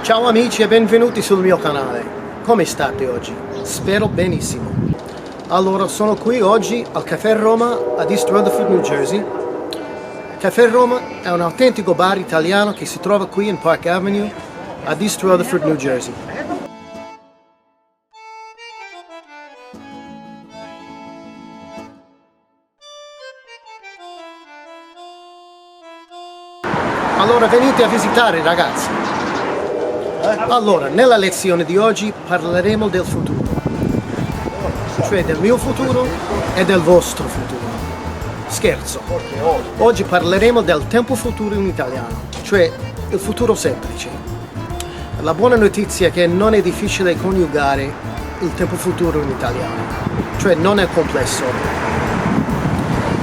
Ciao amici e benvenuti sul mio canale. Come state oggi? Spero benissimo. Allora, sono qui oggi al Caffè Roma a East Rutherford, New Jersey. Caffè Roma è un autentico bar italiano che si trova qui in Park Avenue a East Rutherford, New Jersey. Allora venite a visitare, ragazzi. Allora, nella lezione di oggi parleremo del futuro, cioè del mio futuro e del vostro futuro. Scherzo. Oggi parleremo del tempo futuro in italiano, cioè il futuro semplice. La buona notizia è che non è difficile coniugare il tempo futuro in italiano, cioè non è complesso.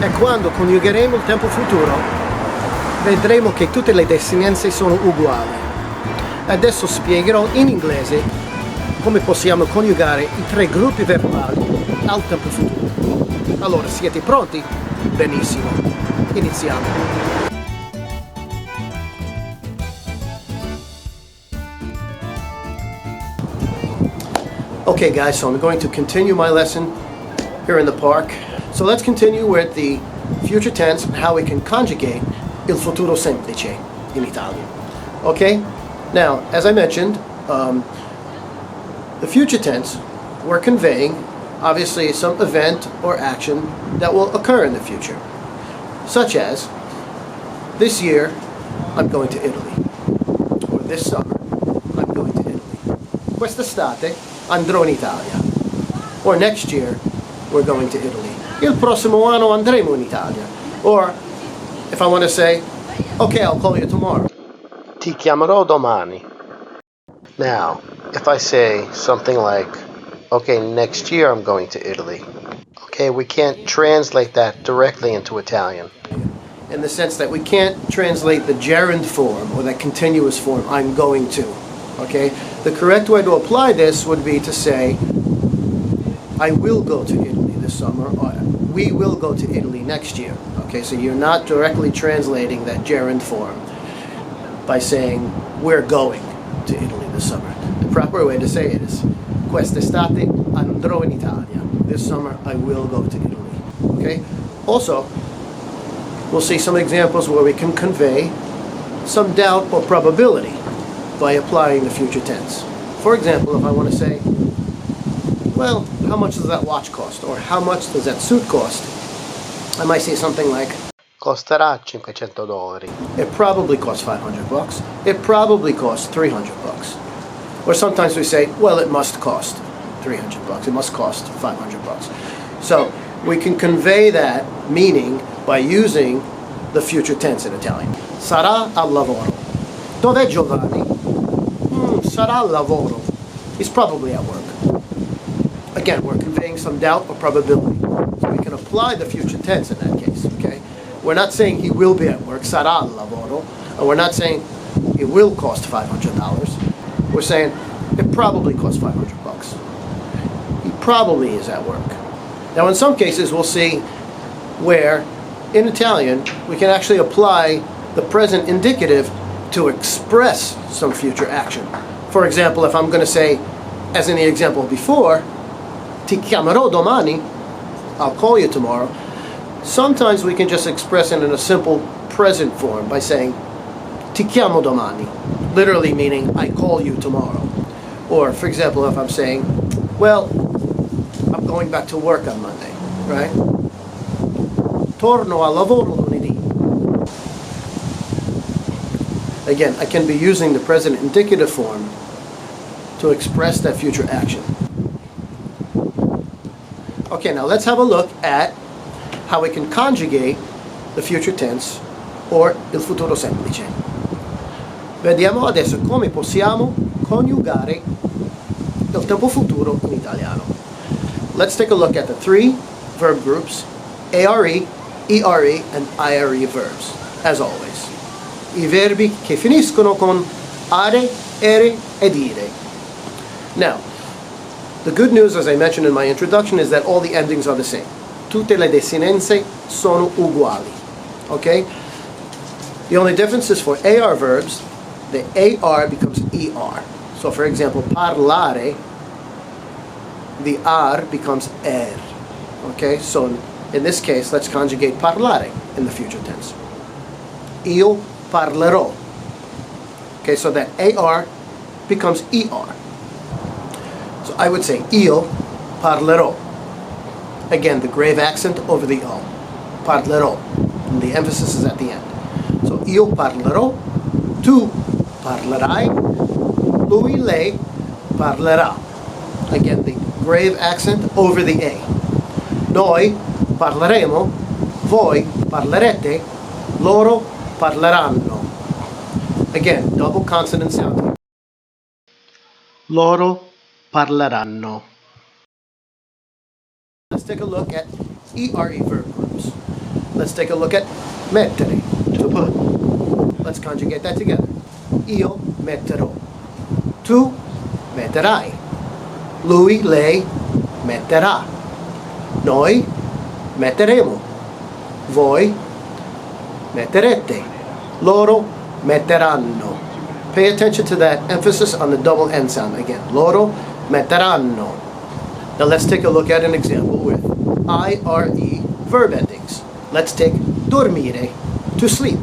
E quando coniugheremo il tempo futuro vedremo che tutte le desinenze sono uguali. Adesso spiegherò in inglese come possiamo coniugare i tre gruppi verbali al tempo futuro. Allora, siete pronti? Benissimo, iniziamo. Okay guys, so I'm going to continue my lesson here in the park. So let's continue with the future tense and how we can conjugate il futuro semplice in Italian. Okay? Now, as I mentioned, the future tense, we're conveying obviously some event or action that will occur in the future. Such as, this year, I'm going to Italy. Or this summer, I'm going to Italy. Quest'estate andrò in Italia. Or next year, we're going to Italy. Il prossimo anno andremo in Italia. Or, if I want to say, okay, I'll call you tomorrow. Ti chiamerò domani. Now, if I say something like, okay, next year I'm going to Italy. Okay, we can't translate that directly into Italian. In the sense that we can't translate the gerund form or that continuous form, I'm going to. Okay, the correct way to apply this would be to say, I will go to Italy this summer, or we will go to Italy next year. Okay, so you're not directly translating that gerund form by saying, we're going to Italy this summer. The proper way to say it is, quest'estate andrò in Italia. This summer I will go to Italy. Okay? Also, we'll see some examples where we can convey some doubt or probability by applying the future tense. For example, if I want to say, well, how much does that watch cost? Or how much does that suit cost? I might say something like, costerà $500. It probably costs $500. It probably costs $300. Or sometimes we say, well, it must cost $300. It must cost $500. So we can convey that meaning by using the future tense in Italian. Sarà al lavoro. Dov'è Giovanni? Sarà al lavoro. He's probably at work. Again, we're conveying some doubt or probability. So we can apply the future tense in that case, okay? We're not saying he will be at work, sarà al lavoro, and we're not saying it will cost $500. We're saying it probably costs $500. He probably is at work. Now in some cases we'll see where in Italian we can actually apply the present indicative to express some future action. For example, if I'm going to say, as in the example before, ti chiamerò domani, I'll call you tomorrow. Sometimes we can just express it in a simple present form by saying ti chiamo domani, literally meaning I call you tomorrow. Or, for example, if I'm saying, well, I'm going back to work on Monday, right? Torno al lavoro lunedì. Again, I can be using the present indicative form to express that future action. Okay, now let's have a look at how we can conjugate the future tense or il futuro semplice. Vediamo adesso come possiamo coniugare il tempo futuro in italiano. Let's take a look at the three verb groups, ARE, ERE, and IRE verbs, as always. I verbi che finiscono con are, ere, ed ire. Now, the good news, as I mentioned in my introduction, is that all the endings are the same. Tutte le desinenze sono uguali. Okay? The only difference is for AR verbs, the AR becomes ER. So for example, parlare, the R becomes er. Okay, so in this case, let's conjugate parlare in the future tense. Io parlerò. Okay, so that AR becomes ER. So I would say io parlerò. Again, the grave accent over the O. Parlerò. And the emphasis is at the end. So io parlerò, tu parlerai, lui, lei parlerà. Again, the grave accent over the A. Noi parleremo, voi parlerete, loro parleranno. Again, double consonant sound. Loro parleranno. Let's take a look at ERE verb groups. Let's take a look at mettere, to put. Let's conjugate that together. Io metterò. Tu metterai. Lui, lei metterà. Noi metteremo. Voi metterete. Loro metteranno. Pay attention to that emphasis on the double N sound again. Loro metteranno. Now let's take a look at an example with IRE verb endings. Let's take dormire, to sleep.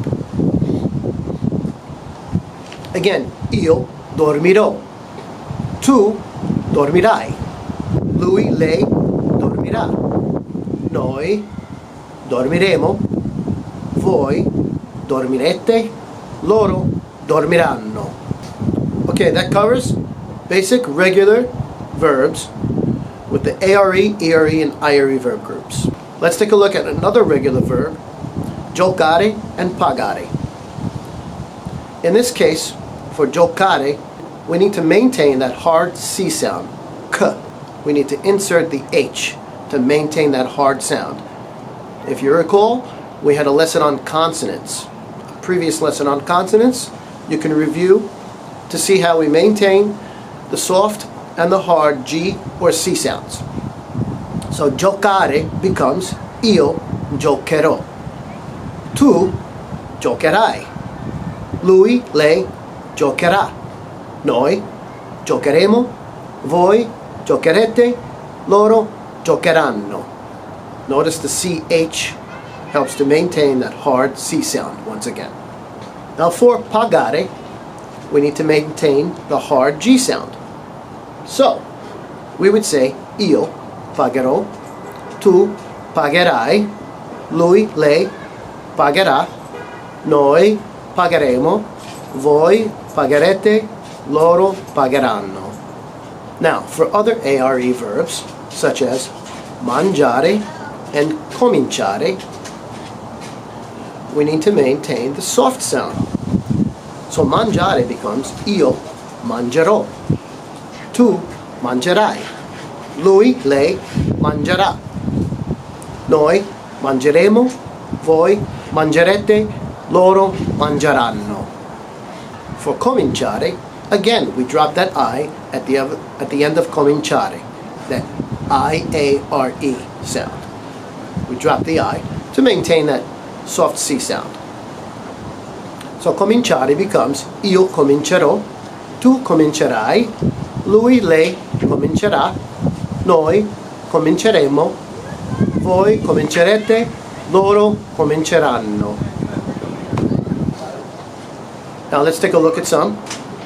Again, io dormirò. Tu dormirai. Lui, lei dormirà. Noi dormiremo. Voi dormirete. Loro dormiranno. Okay, that covers basic regular verbs with the ARE, ERE, and IRE verb groups. Let's take a look at another regular verb, giocare and pagare. In this case, for giocare, we need to maintain that hard C sound, k. We need to insert the H to maintain that hard sound. If you recall, we had a lesson on consonants. A previous lesson on consonants, you can review to see how we maintain the soft and the hard G or C sounds. So giocare becomes io giocherò. Tu giocherai. Lui, lei giocherà. Noi giocheremo. Voi giocherete. Loro giocheranno. Notice the CH helps to maintain that hard C sound once again. Now for pagare, we need to maintain the hard G sound. So, we would say io pagherò, tu pagherai, lui, lei pagherà, noi pagheremo, voi pagherete, loro pagheranno. Now, for other ARE verbs, such as mangiare and cominciare, we need to maintain the soft sound. So mangiare becomes io mangerò. Tu mangerai. Lui, lei mangerà. Noi mangeremo. Voi mangerete. Loro mangeranno. For cominciare, again we drop that I at the end of cominciare. That I-A-R-E sound. We drop the I to maintain that soft C sound. So cominciare becomes io comincerò. Tu comincerai. Lui, lei comincerà, noi cominceremo, voi comincerete, loro cominceranno. Now let's take a look at some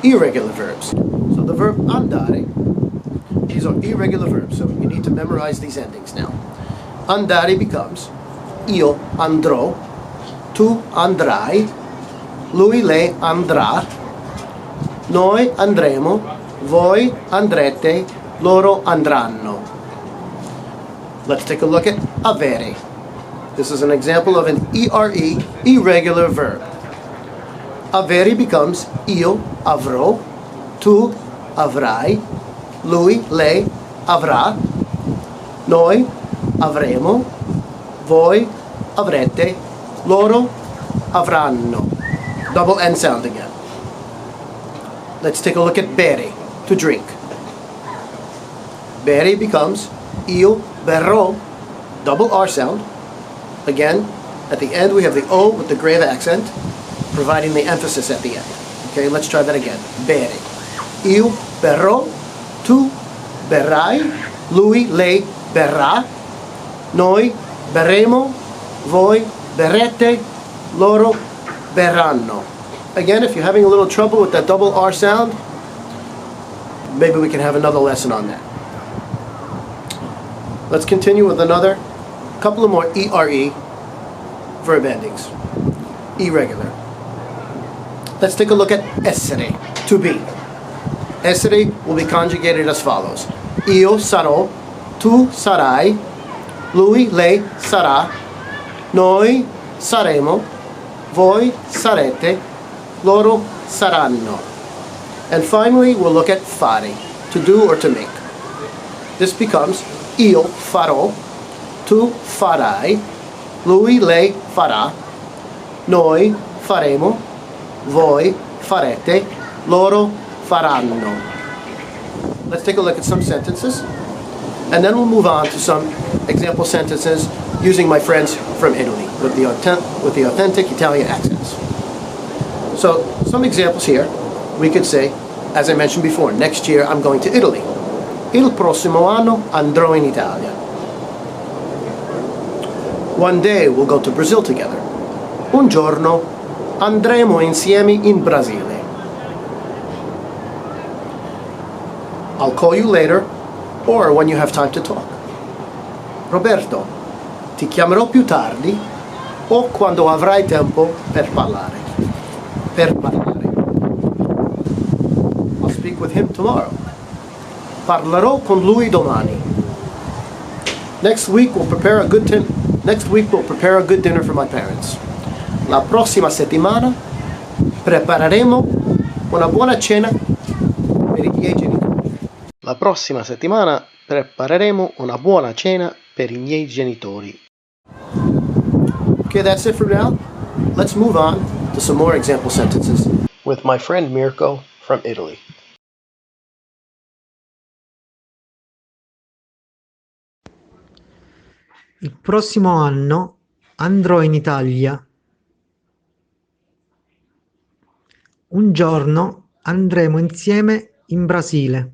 irregular verbs. So the verb andare, these are irregular verbs, so you need to memorize these endings now. Andare becomes io andrò, tu andrai, lui, lei andrà, noi andremo, voi andrete, loro andranno. Let's take a look at avere. This is an example of an ERE, irregular verb. Avere becomes io avrò, tu avrai, lui, lei avrà, noi avremo, voi avrete, loro avranno. Double N sound again. Let's take a look at bere, to drink. Bere becomes io berrò, double R sound. Again, at the end we have the O with the grave accent, providing the emphasis at the end. Okay, let's try that again. Bere. Io berrò, tu berrai, lui, lei berrà, noi berremo, voi berrete, loro berranno. Again, if you're having a little trouble with that double R sound, maybe we can have another lesson on that. Let's continue with another couple of more ERE verb endings. Irregular. Let's take a look at essere, to be. Essere will be conjugated as follows. Io sarò, tu sarai, lui, lei sarà, noi saremo, voi sarete, loro saranno. And finally, we'll look at fare, to do or to make. This becomes io farò, tu farai, lui, lei farà, noi faremo, voi farete, loro faranno. Let's take a look at some sentences, and then we'll move on to some example sentences using my friends from Italy with the authentic Italian accents. So, some examples here. We could say, as I mentioned before, next year I'm going to Italy. Il prossimo anno andrò in Italia. One day we'll go to Brazil together. Un giorno andremo insieme in Brasile. I'll call you later, or when you have time to talk. Roberto, ti chiamerò più tardi o quando avrai tempo per parlare. Per parlare. I'll speak with him tomorrow. Parlerò con lui domani. Next week we'll prepare a good dinner for my parents. La prossima settimana prepareremo una buona cena per i miei genitori. La prossima settimana prepareremo una buona cena per i miei genitori. Okay, that's it for now. Let's move on to some more example sentences with my friend Mirko from Italy. Il prossimo anno andrò in Italia. Un giorno andremo insieme in Brasile.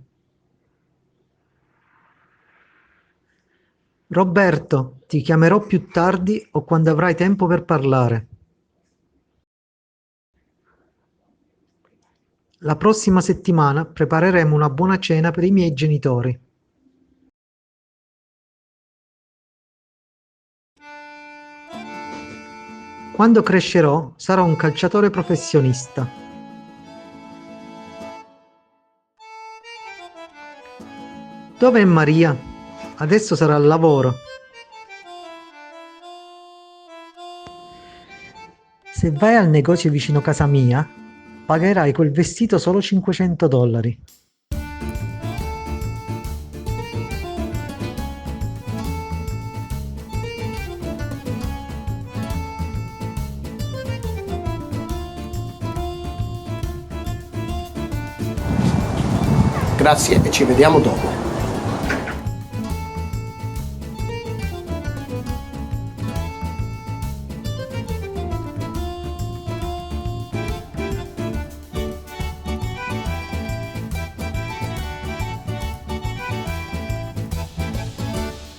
Roberto, ti chiamerò più tardi o quando avrai tempo per parlare. La prossima settimana prepareremo una buona cena per i miei genitori. Quando crescerò sarò un calciatore professionista. Dov'è Maria? Adesso sarà al lavoro. Se vai al negozio vicino casa mia, pagherai quel vestito solo $500. Grazie e ci vediamo dopo.